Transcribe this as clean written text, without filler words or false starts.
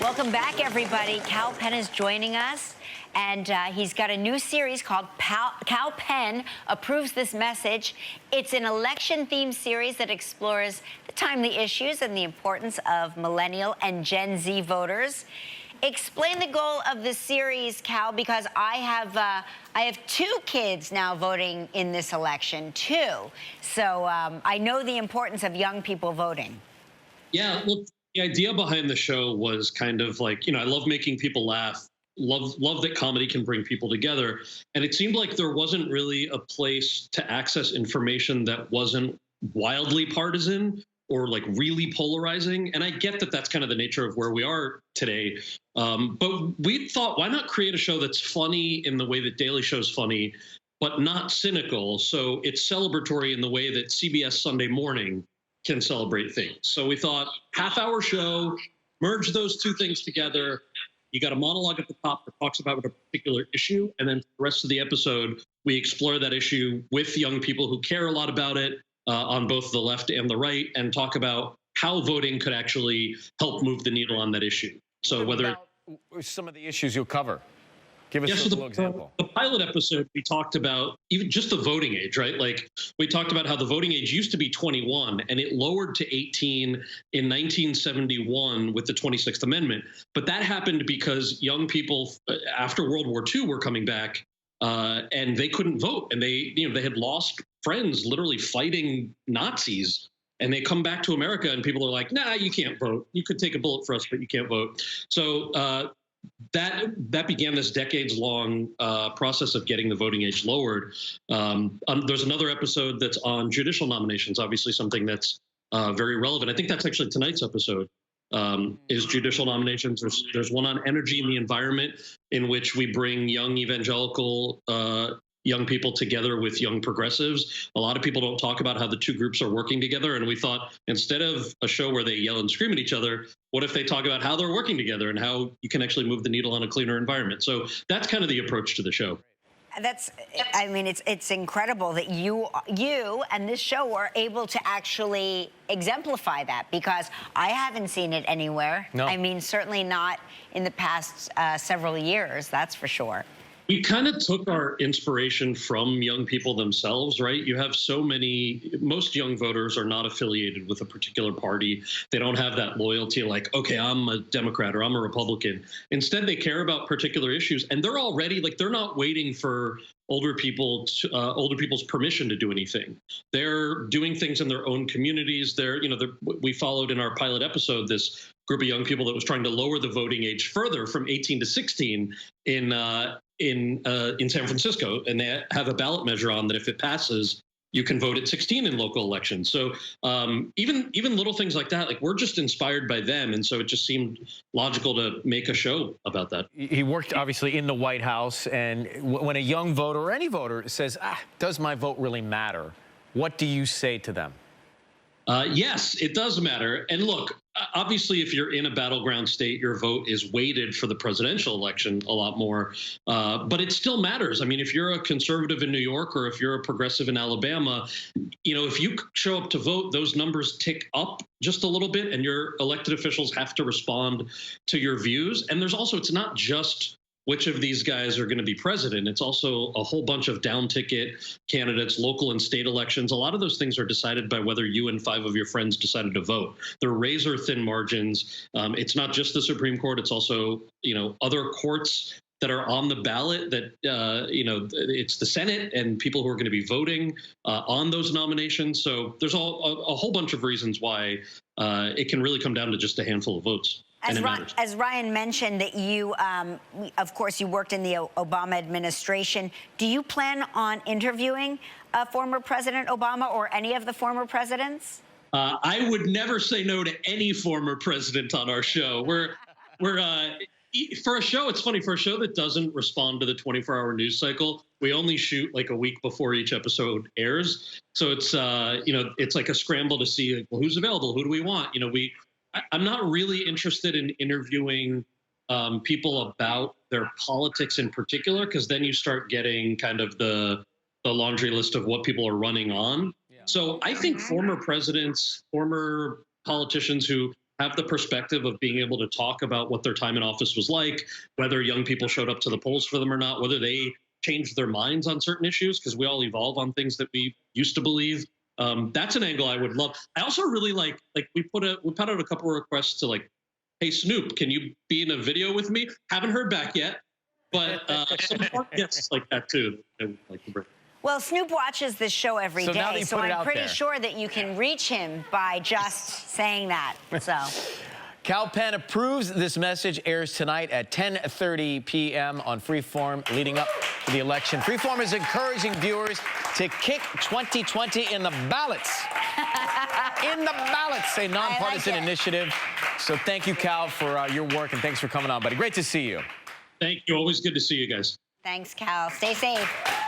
Welcome back, everybody. Kal Penn is joining us, and he's got a new series called Kal Penn Approves This Message. It's an election-themed series that explores the timely issues and the importance of millennial and Gen Z voters. Explain the goal of this series, Kal, because I have two kids now voting in this election, too. So I know the importance of young people voting. Yeah, look, the idea behind the show was kind of like, I love making people laugh, love that comedy can bring people together. And it seemed like there wasn't really a place to access information that wasn't wildly partisan or like really polarizing. And I get that that's kind of the nature of where we are today. But we thought, why not create a show that's funny in the way that Daily Show's funny, but not cynical? So it's celebratory in the way that CBS Sunday Morning can celebrate things. So we thought, half-hour show, merge those two things together. You got a monologue at the top that talks about a particular issue, and then for the rest of the episode, we explore that issue with young people who care a lot about it on both the left and the right, and talk about how voting could actually help move the needle on that issue. So whether some of the issues you'll cover. Give us so a little example. The pilot episode, we talked about even just the voting age, right? Like we talked about how the voting age used to be 21 and it lowered to 18 in 1971 with the 26th Amendment. But that happened because young people after World War II were coming back and they couldn't vote. And they had lost friends literally fighting Nazis. And they come back to America and people are like, nah, you can't vote. You could take a bullet for us, but you can't vote. So that began this decades-long process of getting the voting age lowered. There's another episode that's on judicial nominations, obviously something that's very relevant. I think that's actually tonight's episode, is judicial nominations. There's one on energy and the environment in which we bring young evangelical young people together with young progressives. A lot of people don't talk about how the two groups are working together. And we thought, instead of a show where they yell and scream at each other, what if they talk about how they're working together and how you can actually move the needle on a cleaner environment? So that's kind of the approach to the show. It's incredible that you and this show are able to actually exemplify that, because I haven't seen it anywhere. No. I mean, certainly not in the past several years, that's for sure. We kind of took our inspiration from young people themselves, right? You have most young voters are not affiliated with a particular party. They don't have that loyalty like, okay, I'm a Democrat or I'm a Republican. Instead, they care about particular issues, and they're already they're not waiting for older people's permission to do anything. They're doing things in their own communities. We followed in our pilot episode this group of young people that was trying to lower the voting age further from 18 to 16 in San Francisco, and they have a ballot measure on that if it passes, you can vote at 16 in local elections. So even little things like that, we're just inspired by them, and so it just seemed logical to make a show about that. He worked obviously in the White House, and when a young voter or any voter says, does my vote really matter? What do you say to them? Yes, it does matter. And look, obviously, if you're in a battleground state, your vote is weighted for the presidential election a lot more. But it still matters. I mean, if you're a conservative in New York or if you're a progressive in Alabama, if you show up to vote, those numbers tick up just a little bit, and your elected officials have to respond to your views. And it's not just which of these guys are going to be president. It's also a whole bunch of down-ticket candidates, local and state elections. A lot of those things are decided by whether you and 5 of your friends decided to vote. They're razor-thin margins. It's not just the Supreme Court. It's also, other courts that are on the ballot that, it's the Senate and people who are going to be voting on those nominations. So there's a whole bunch of reasons why it can really come down to just a handful of votes. As Ryan mentioned, that you, of course, you worked in the Obama administration. Do you plan on interviewing former President Obama or any of the former presidents? I would never say no to any former president on our show. We're for a show, it's funny, for a show that doesn't respond to the 24-hour news cycle, we only shoot a week before each episode airs. So it's, it's like a scramble to see who's available, who do we want? I'm not really interested in interviewing people about their politics in particular, because then you start getting kind of the laundry list of what people are running on. Yeah. So I think former presidents, former politicians who have the perspective of being able to talk about what their time in office was like, whether young people showed up to the polls for them or not, whether they changed their minds on certain issues, because we all evolve on things that we used to believe. That's an angle I would love. I also really like we put out a couple of requests to like, hey Snoop, can you be in a video with me? Haven't heard back yet, but some more guests like that too. I would like to bring. Well, Snoop watches this show every day, so I'm pretty there. sure that you can reach him by just saying that. So. Kal Penn approves this message, airs tonight at 10:30 p.m. on Freeform leading up to the election. Freeform is encouraging viewers to kick 2020 in the ballots. In the ballots, a nonpartisan initiative. So thank you, Kal, for your work, and thanks for coming on, buddy. Great to see you. Thank you. Always good to see you guys. Thanks, Kal. Stay safe.